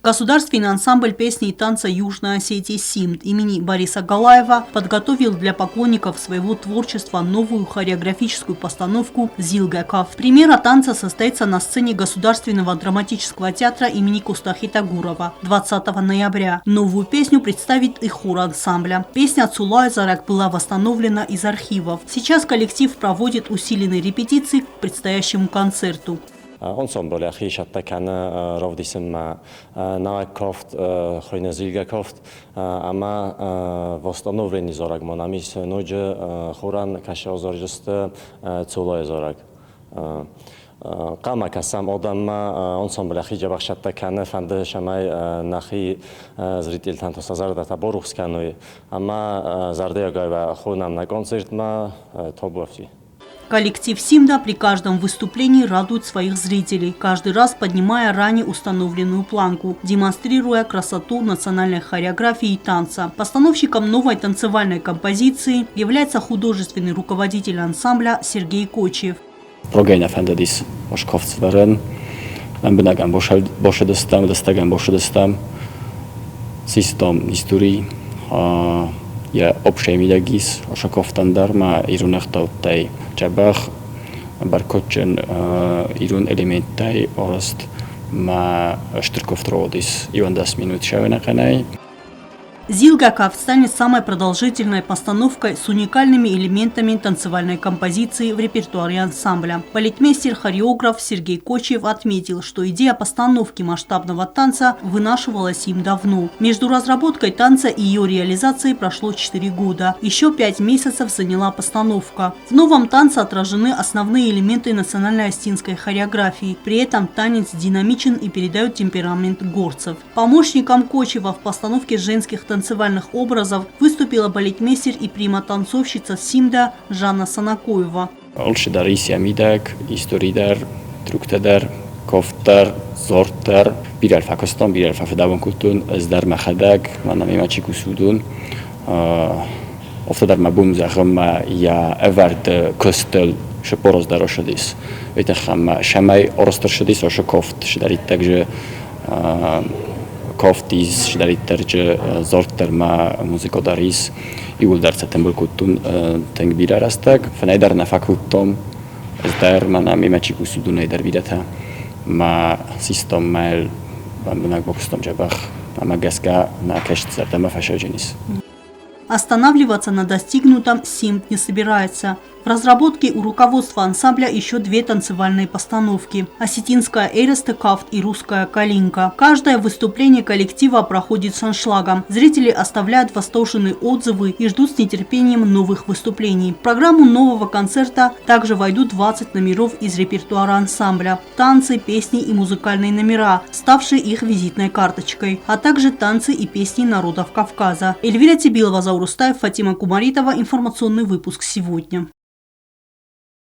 Государственный ансамбль песни и танца Южной Осетии «Симд» имени Бориса Галаева подготовил для поклонников своего творчества новую хореографическую постановку «Зилгаков». Премьера танца состоится на сцене Государственного драматического театра имени Кустахи Тагурова 20 ноября. Новую песню представит и хор ансамбля. Песня «Цулай Зарак» была восстановлена из архивов. Сейчас коллектив проводит усиленные репетиции к предстоящему концерту. Ensemble خیشت کنه رودیسم ناکافت خوین زیلگکافت اما واستانوورنی زارگ منامیس نوج خوران کشاو زارجست چولای زارگ قام کسام آدم ensemble خیجا بخشت کنه فنده شمای نخی زریتیل تنتو سازار دتا بروخس کنوی اما زرده گای و خونم на концерт ما тобуфти. Коллектив «Симда» при каждом выступлении радует своих зрителей, каждый раз поднимая ранее установленную планку, демонстрируя красоту национальной хореографии и танца. Постановщиком новой танцевальной композиции является художественный руководитель ансамбля Сергей Кочев. Прогейна фендадис ошковцверен, бенагам бошедостам, дастагам бошедостам, систем истории. Я общий медиагис, ошаковтандар, ма ирунахтаутай, чабах, баркочен ирун элементтай, орост, ма штырковтродис, ивандас минут шавенаканай. «Зилгаков» станет самой продолжительной постановкой с уникальными элементами танцевальной композиции в репертуаре ансамбля. Балетмейстер-хореограф Сергей Кочев отметил, что идея постановки масштабного танца вынашивалась им давно. Между разработкой танца и ее реализацией прошло 4 года. Еще 5 месяцев заняла постановка. В новом танце отражены основные элементы национальной осетинской хореографии. При этом танец динамичен и передает темперамент горцев. Помощником Кочева в постановке женских танцевальных образов выступила балетмейстер и прима-танцовщица «Симда» Жанна Санакоева. Олшидар исямидак, историдар, труктадар, кофтар, зортар, бирал факостан, бирал фафедаван кутун, здар махадак, манами мачику судун. Офтадар мабум захам я эвард костел шепороз дарошадис. Ветахам шамай оростершадис оша кофт шдарит также Koftis, Shdaritterje, Zorterma, Muzikodaris, Iuldarce Tembelkutun, Tengbirarastak, Feneidarna Fakultom, Zdermana, Mimechiku Suduneider Videta, Ma Sistom Mail, Bambunakbokstom Jabach, Magaska, на Кештцертема Фашодженис. Останавливаться на достигнутом «Симд» не собирается. В разработке у руководства ансамбля еще 2 танцевальные постановки – осетинская «Эрестекафт» и русская «Калинка». Каждое выступление коллектива проходит с аншлагом. Зрители оставляют восторженные отзывы и ждут с нетерпением новых выступлений. В программу нового концерта также войдут 20 номеров из репертуара ансамбля – танцы, песни и музыкальные номера, ставшие их визитной карточкой, а также танцы и песни народов Кавказа. Эльвира Тибилова, Заур Устаев, Фатима Кумаритова. Информационный выпуск сегодня.